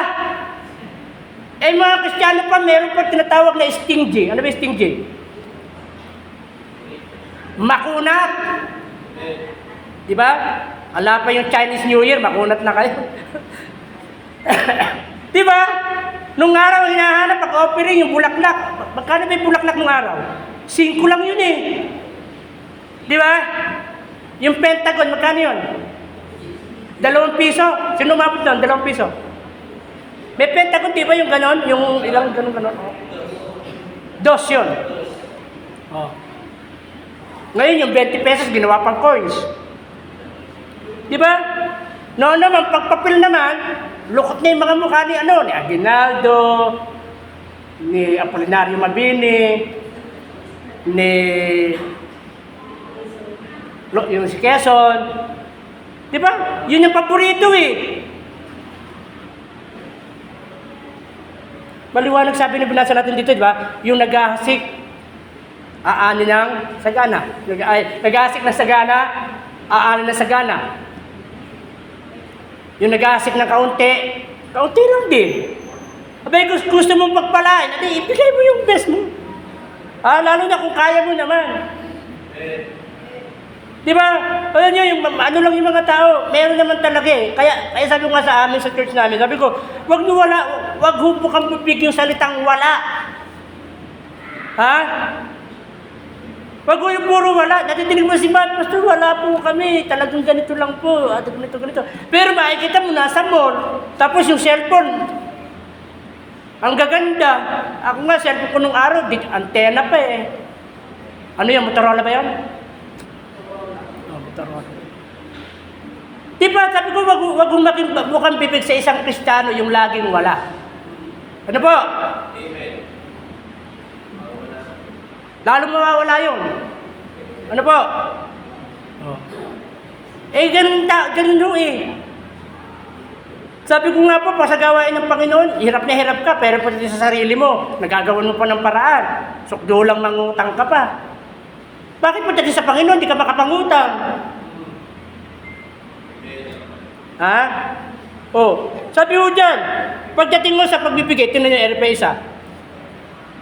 Mga Kristiyano pa, meron pa tinatawag na stingy. Ano ba stingy? Makunat. Diba? Ala pa yung Chinese New Year, makunat na kayo. Diba? Nung araw, hinahanap pag-offering yung bulaklak. Magkano ba yung bulaklak nung araw? 5 lang yun eh. Diba? Yung Pentagon, magkano yun? 2 piso. Sino umabot doon? 2 piso. May Pentagon, di ba yung ganon? Yung ilang ganon? 2 yun. Oh. Ngayon, yung 20 pesos, ginawa pang coins. Di ba? Noon naman, pagpapil naman, lukot na yung mga mukha ni, ni Aguinaldo, ni Apolinario Mabini, ni yung si Quezon. Di ba? Yun yung paborito eh. Maliwanag sabi na binasa natin dito, di ba? Yung naghahasik, aani ng sagana. Naghahasik ng sagana, aani ng sagana. Yung naghahasik ng kaunti, kaunti lang din. Abay, gusto mong pagpalain, ibigay mo yung best mo. Lalo na kung kaya mo naman. Di ba? Alam nyo, yung, ano lang yung mga tao, meron naman talaga eh. Kaya sabi ko nga sa amin, sa church namin, sabi ko, wag hupo kang bibig yung salitang wala. Ha? Wag mo yung puro wala. Natidinig mo si Pastor, wala po kami. Talagang ganito lang po. Ganito. Pero makikita mo, nasa mall. Tapos yung cellphone, ang gaganda. Ako nga, cellphone ko nung araw, antena pa eh. Ano yan, Motorola ba yan? Diba, sabi ko, wag mukhang bibig sa isang Kristiyano yung laging wala. Ano po? Amen. Lalo mawawala yun. Ano po? Oh. Ganun ho eh. Sabi ko nga po, sa gawain ng Panginoon, hirap na hirap ka, pero pati sa sarili mo, nagagawan mo pa ng paraan. Sukdo lang mangutang ka pa. Bakit po dati sa Panginoon, di ka makapangutang? Ha? Oh, sabi mo dyan, pagdating mo sa pagbibigay, tinan yung RP isa.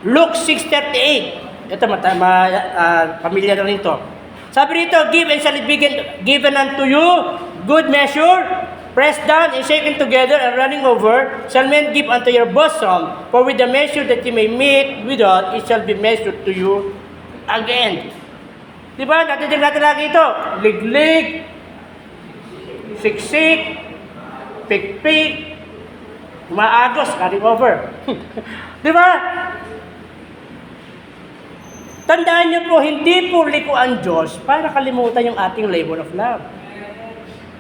Luke 6:38. Ito, pamilya na rin to. Sabi rito, give and shall it be given unto you, good measure, pressed down and shaken together and running over, shall men give unto your bosom, for with the measure that you may meet withal, it shall be measured to you again. Diba? Natin lagi ito. Liglig, siksik, pikpik, maagos, carrying over. Diba? Tandaan niyo po, hindi po liko ang Diyos para kalimutan yung ating labor of love.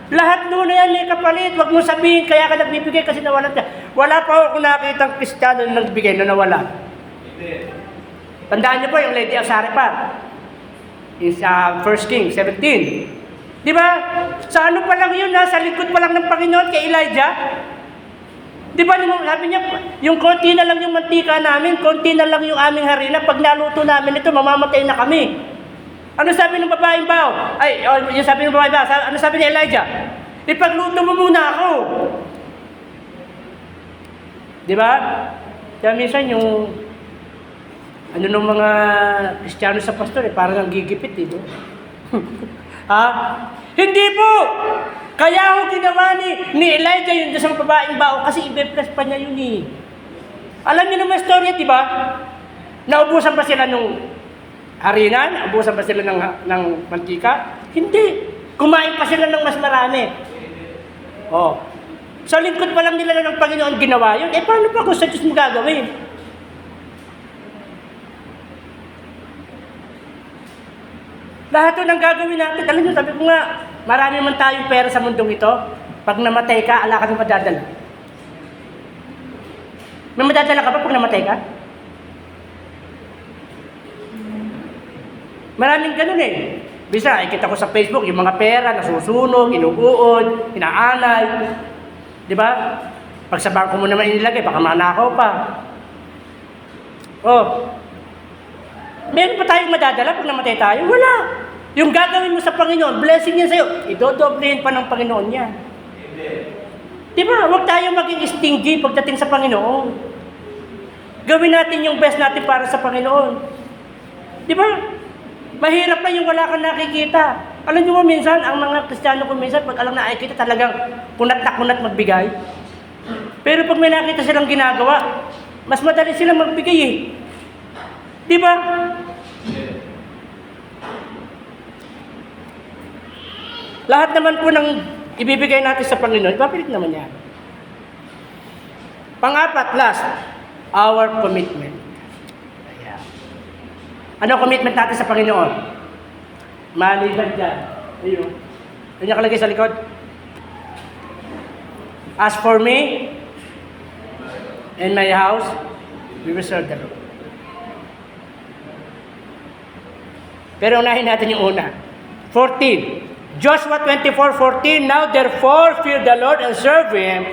Lahat doon na yan, kapalit. Huwag mo sabihin, kaya ka nagbibigay kasi nawalan ka. Wala pa ako nakitang Kristiyano na nagbigay na nawala. Tandaan niyo po yung Lady of Sarepta. Is 1 Kings 17. Di ba? Sa ano pa lang yun, sa likod pa lang ng Panginoon kay Elijah. Di ba, sabi niya, yung konti na lang yung mantika namin, konti na lang yung aming harina, pag naluto namin ito, mamamatay na kami. Ano sabi ng babaeng bao? Yung sabi ng babaeng bao, ano sabi ni Elijah? Ipagluto mo muna ako. Di ba? Kaya minsan yung nung mga Kristiyano sa pastor, parang nanggigipit, no? Ha? Hindi po! Kaya ako ginawa ni Elijah yung isang babaeng bao kasi i-bless pa niya yun eh. Alam niyo naman storya, di ba? Naubusan pa sila nung harina? Naubusan pa sila ng mantika? Hindi. Kumain pa sila ng mas marami. Oh. Sa lingkod pa lang nila ng Panginoon ginawa yun. Paano pa kung sa Diyos mo gagawin? Lahat ito ng gagawin natin. Alam nyo, sabi ko nga, marami man tayong pera sa mundong ito. Pag namatay ka, ala ka nang madadala. May madadala ka ba pag namatay ka? Maraming ganun eh. Bisa, ikita ko sa Facebook, yung mga pera, nasusunog, inuuod, inaanay. Di ba? Pag sa bangko mo naman inilagay, baka manakaw pa. Oh. Meron pa tayong madadala pag namatay tayo? Wala. Yung gagawin mo sa Panginoon, blessing niya sa'yo, idodoblehin pa ng Panginoon yan. Di ba? Huwag tayo maging stingy pagdating sa Panginoon. Gawin natin yung best natin para sa Panginoon. Di ba? Mahirap pa yung wala kang nakikita. Alam niyo mo minsan, ang mga Kristiyano ko minsan, pag alam na nakikita, talagang kunat na kunat magbigay. Pero pag may nakita silang ginagawa, mas madali silang magbigay eh. Di ba? Lahat naman po ng ibibigay natin sa Panginoon, ipapilit naman yan. Pang-apat, last, our commitment. Ayan. Ano commitment natin sa Panginoon? Maliban dyan. Ayun. Ano niya kalagay sa likod? As for me and my house, we will serve the Lord. Pero unahin natin yung una. 14. Joshua 24:14. Now therefore fear the Lord and serve Him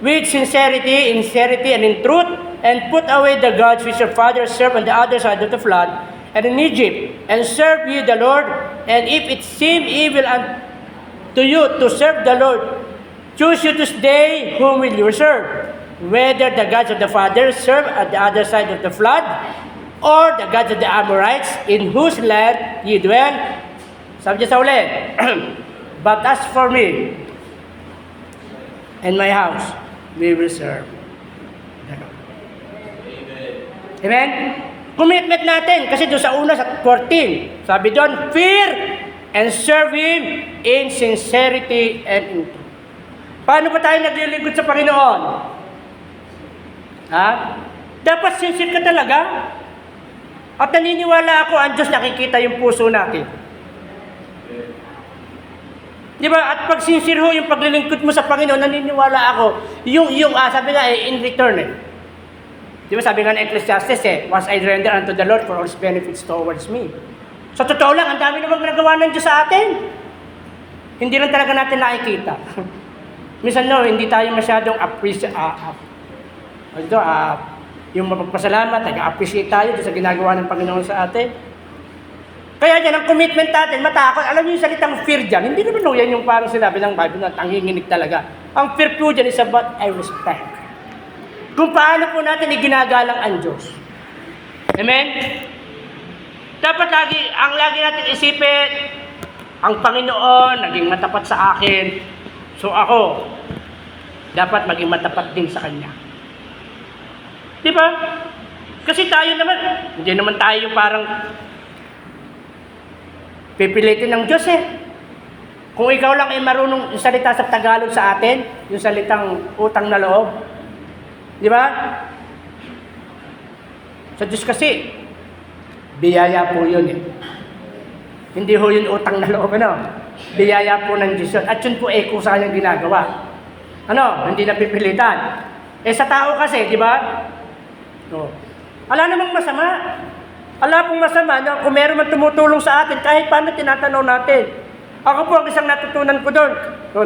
with sincerity, and in truth, and put away the gods which your fathers served on the other side of the flood, and in Egypt, and serve ye the Lord. And if it seem evil unto you to serve the Lord, choose you this day whom will you serve, whether the gods of the fathers served at the other side of the flood, or the gods of the Amorites, in whose land ye dwell. Sabi niya sa uli, but as for me and my house, we will serve the Lord. Amen? Commitment natin, kasi doon sa una, sa 14, sabi doon, fear and serve Him in sincerity and in truth. Paano ba tayo naglilingkod sa Panginoon? Ha? Dapat sincere ka talaga. At naniniwala ako, ang Diyos nakikita yung puso natin. Di ba? At pag sincere ho yung paglilingkod mo sa Panginoon, naniniwala ako, sabi nga in return Di ba sabi nga ng Ecclesiastes was I render unto the Lord for all His benefits towards me. Sa totoo lang, ang dami namang ginagawa ng Diyos sa atin. Hindi lang talaga natin nakikita. Minsan hindi tayo masyadong yung mapagpasalamat, nag-appreciate tayo sa ginagawa ng Panginoon sa atin. Kaya yan, ang commitment natin, matakot. Alam niyo yung salitang fear dyan, hindi naman yan yung parang sinabi ng Bible na tanginginig talaga. Ang fear po dyan is about I respect. Kung paano po natin iginagalang ang Diyos. Amen? Dapat ang lagi natin isipin, ang Panginoon naging matapat sa akin, so ako, dapat maging matapat din sa Kanya. Di ba? Kasi tayo naman, hindi naman tayo parang pipilitin ng Diyos Kung ikaw lang ay marunong yung salita sa Tagalog sa atin, yung salitang utang na loob, di ba? Sa Diyos kasi, biyaya po yun Hindi ho yun utang na loob, Biyaya po ng Diyos yun. At yun po kusa niyang ginagawa. Hindi napipilitan. Sa tao kasi, di ba? Ala namang masama. Ala pong masama na kung meron man tumutulong sa atin, kahit paano tinatanaw natin. Ako po ang isang natutunan ko doon.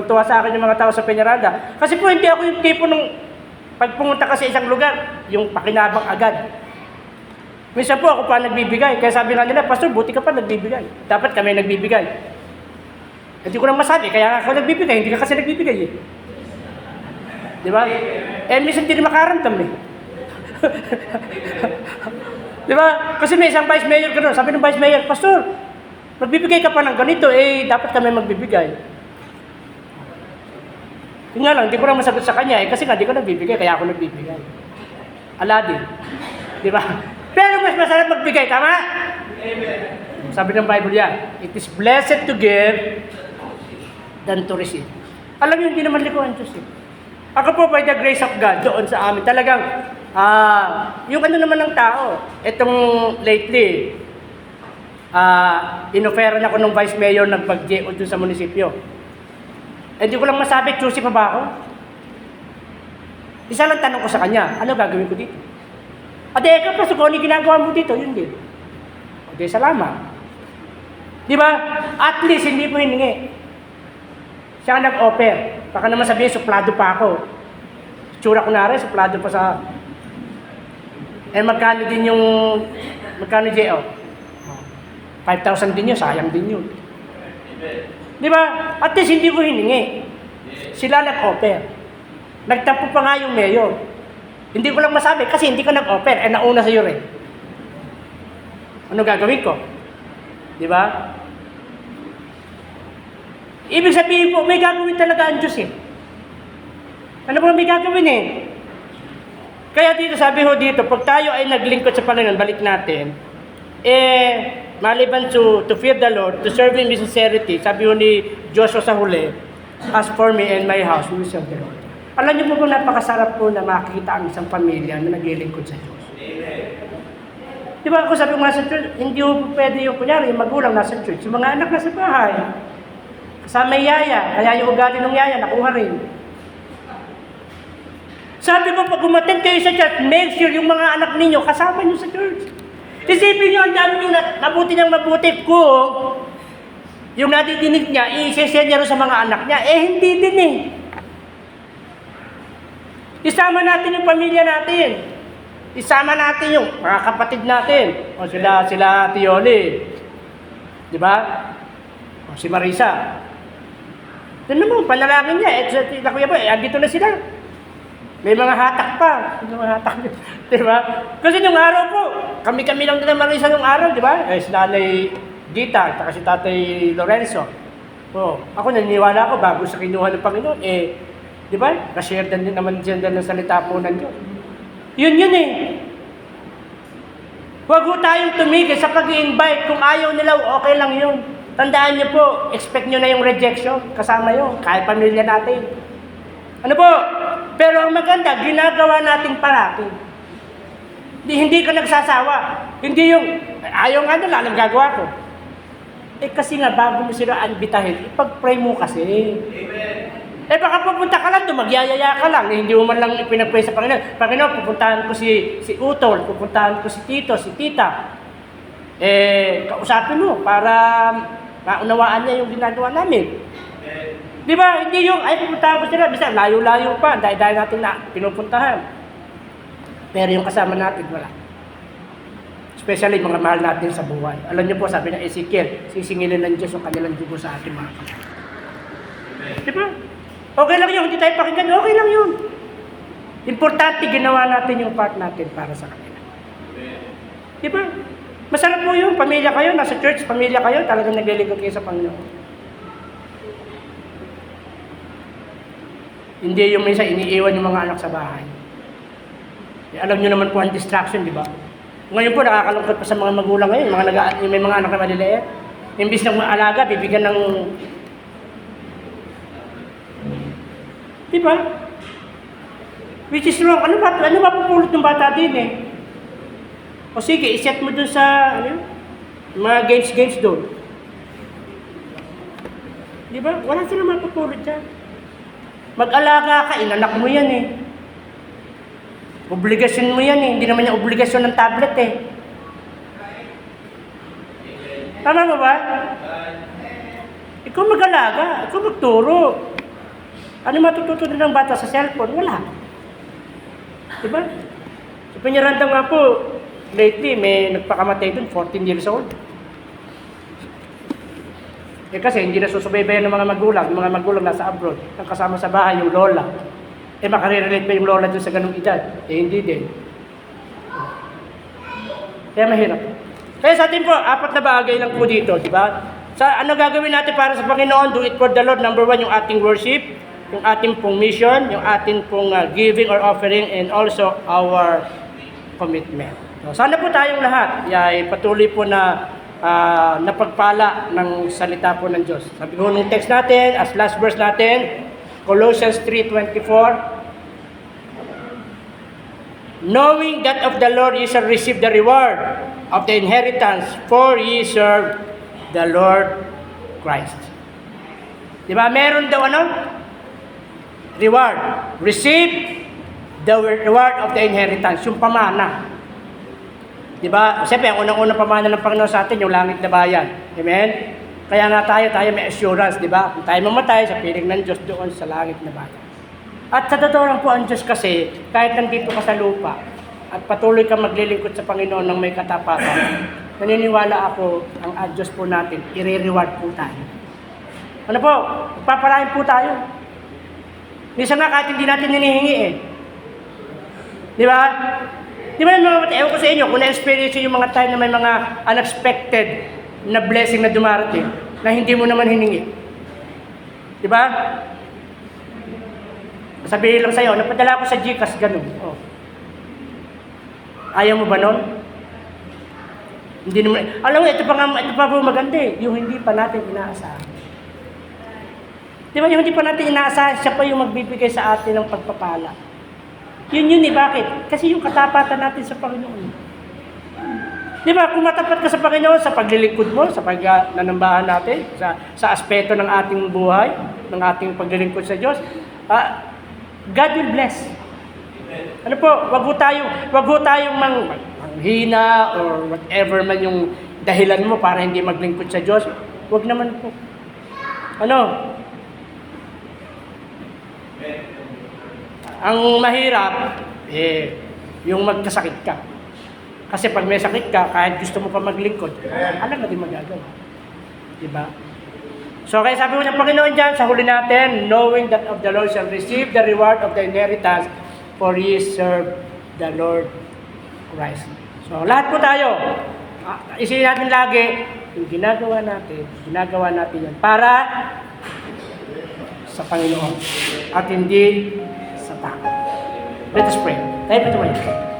Tuwa sa akin yung mga tao sa Peñaranda. Kasi po hindi ako yung tipo ng pag pumunta ka sa isang lugar, yung pakinabang agad. Minsan po ako pa nagbibigay. Kaya sabi nga nila, Pastor, buti ka pa nagbibigay. Dapat kami nagbibigay. Hindi ko na masabi, kaya ako nagbibigay. Hindi ka kasi nagbibigay Di ba? Minsan hindi makaramdam Di ba? Kasi may isang vice mayor gano'n. Sabi ng vice mayor, Pastor, magbibigay ka pa ng ganito, dapat kami magbibigay. Yun nga lang, hindi ko na masagot sa kanya, kasi nga, di ko nagbibigay, kaya ako nagbibigay. Ala din. Di ba? Pero mas masarap magbigay, tama? Amen. Sabi ng Bible yan, it is blessed to give than to receive. Alam niyo, hindi naman liko ang Diyos Ako po, by the grace of God, doon sa amin, talagang, yung naman ng tao, itong lately, inoferan ako ng vice mayor nagpag-GO doon sa munisipyo. Hindi ko lang masabi, choosy pa ba ako? Isa lang tanong ko sa kanya, ano gagawin ko dito? Eka, Pastor, kung ano ginagawa mo dito, yun din. Salamat. Di ba? At least, hindi po hiningi. Siya nag-offer. Baka naman sabihin, suplado pa ako. Tsura ko na rin, suplado pa sa... magkano din yung... Magkano GO? 5,000 din yun, sayang din yun. Di ba? At least hindi ko hiningi. Sila nag-offer. Nagtampo pa nga yung mayor. Hindi ko lang masabi kasi hindi ko nag-offer. Nauna sa'yo rin. Ano gagawin ko? Di ba? Ibig sabihin po, may gagawin talaga ang Diyos Ano po may gagawin Kaya dito, sabi ho dito, pag tayo ay naglingkod sa Panginoon, balik natin, maliban to fear the Lord, to serve Him with sincerity, sabi ho ni Joshua sa huli, as for me and my house, we will serve the Lord. Alam niyo po napakasarap po na makikita ang isang pamilya na naglilingkod sa Diyos. Amen. Di ba ako sabi ko nga sa church, hindi po pwede yung kunyari, yung magulang nasa church, yung mga anak nasa bahay. Kasama yung yaya, kaya yung ugali ng yaya, nakuha rin. Sabi ko, pag umattend kayo sa church, make sure yung mga anak ninyo kasama nyo sa church. Isipin nyo, ang dami nyo mabuti ng mabuti kung yung nadidinig niya, i-share niya rin sa mga anak niya. Hindi din eh. Isama natin yung pamilya natin. Isama natin yung mga kapatid natin. O sila Tioli. Di ba? O si Marisa. Tignan mo, panalangin niya. Sa kuya ba, andito na sila. May mga hatak pa. May mga hatak. Di ba? Kasi nung araw po, kami-kami lang din ang Marisa nung araw, di ba? Si Nanay Dita, at si Tatay Lorenzo. O, ako naniniwala ako bago sa kinuha ng Panginoon, di ba? Kasi-share din naman dyan ng salita po ng Diyos. Yun eh. Huwag po tayong tumigil sa pag-i-invite. Kung ayaw nila, okay lang yun. Tandaan niyo po, expect niyo na yung rejection. Kasama yun, kahit pamilya natin. Ano po? Pero ang maganda, ginagawa natin parati. Hindi ka nagsasawa. Hindi yung, ayaw nga nila, anong gagawa ko? Kasi nga, bago mo sila anbitahin, ipag-pray mo kasi. Amen. Baka pupunta ka lang doon, magyayaya ka lang. Hindi mo man lang ipinag-pray sa Panginoon. Panginoon, pupuntahan ko si Utol, pupuntahan ko si Tito, si Tita. Kausapin mo para maunawaan niya yung ginagawa namin. Di ba? Hindi yung, pupuntahan ko sila. Bisa, layo-layo pa. Dahil natin na pinupuntahan. Pero yung kasama natin, wala. Especially mga mahal natin sa buhay. Alam niyo po, sabi ng Ezekiel, sisingilin ng Diyos yung kanilang dugo sa ating mga kapatid. Di ba? Okay lang yun, hindi tayo pakinggan, okay lang yun. Importante, ginawa natin yung part natin para sa kanila. Di ba? Masarap po yun, pamilya kayo, nasa church, pamilya kayo, talagang naglilingkod kayo sa Panginoon. Hindi yung minsan iniiwan yung mga anak sa bahay. Alam nyo naman po ang distraction, di ba? Ngayon po, nakakalungkot pa sa mga magulang ngayon, may mga anak na maliliit. Imbis na maalaga, bibigyan ng... Diba? Which is wrong. Ano ba pupulot ng bata din eh? O sige, iset mo dun sa, mga games doon. Diba? Wala silang mapupulot dyan. Mag-alaga ka, inanak mo yan eh. Obligasyon mo yan eh. Hindi naman yung obligasyon ng tablet eh. Tama ba ba? Ikaw mag-alaga, ikaw magturo. Ano matututo ng bata sa cellphone? Wala. Diba? Sa Peñaranda nga po, lately, may nagpakamatay dun, 14 years old. Kasi hindi na susubaybayan ng mga magulang. Yung mga magulang nasa abroad. Ang kasama sa bahay, yung lola. Makarelate ba yung lola dun sa ganung edad? Hindi din. Kaya mahirap. Kaya sa atin po, 4 na bagay lang po dito, di ba? Ano gagawin natin para sa Panginoon? Do it for the Lord. Number 1, yung ating worship. Yung ating pong mission, yung ating pong giving or offering, and also our commitment. So, sana po tayong lahat ay patuloy po na napagpala ng salita po ng Diyos. Sabi ko nung text natin, as last verse natin, Colossians 3:24, knowing that of the Lord ye shall receive the reward of the inheritance, for ye serve the Lord Christ. Diba? Meron daw reward. Receive the reward of the inheritance. Yung pamana. Diba? Siyempre, ang unang-unang pamana ng Panginoon sa atin, yung langit na bayan. Amen? Kaya nga tayo may assurance, diba? Kung tayo mamatay, sa piling ng Diyos doon sa langit na bayan. At sa totoo lang po ang Diyos kasi, kahit nandito ka sa lupa, at patuloy ka maglilingkod sa Panginoon ng may katapatan, naniniwala ako, ang Diyos po natin, i-reward po tayo. Ano po? Paparahin po tayo. Minsan nga kahit hindi natin hinihingi eh. Di ba? Di ba yung mga, ewan ko sa inyo, kung na-experience yung mga time na may mga unexpected na blessing na dumarating, na hindi mo naman hiningi. Di ba? Sabihin lang sa'yo, napadala ko sa GCash, ganun. Oh. Ayaw mo ba nun? Hindi naman, alam mo, ito pa po maganda eh, yung hindi pa natin inaasahan. Di ba yung hindi pa natin inaasahan, siya pa yung magbibigay sa atin ng pagpapala. Yun eh, bakit? Kasi yung katapatan natin sa Panginoon. Di ba, kung matapat ka sa Panginoon, sa paglilingkod mo, sa pagnanambahan natin, sa aspeto ng ating buhay, ng ating paglilingkod sa Diyos, God will bless. Ano po, wag ho tayong manghina or whatever man yung dahilan mo para hindi maglingkod sa Diyos. Wag naman po. Ano? Ang mahirap, yung magkasakit ka. Kasi pag may sakit ka, kahit gusto mo pa maglingkod, alam na din magagawa. Diba? So kaya sabi ko ng Panginoon dyan, sa huli natin, knowing that of the Lord shall receive the reward of the inheritance, for ye serve the Lord Christ. So lahat po tayo, isipin natin lagi, yung ginagawa natin yan para sa Panginoon at hindi sa tao. Let us pray. Tayo po tumayo.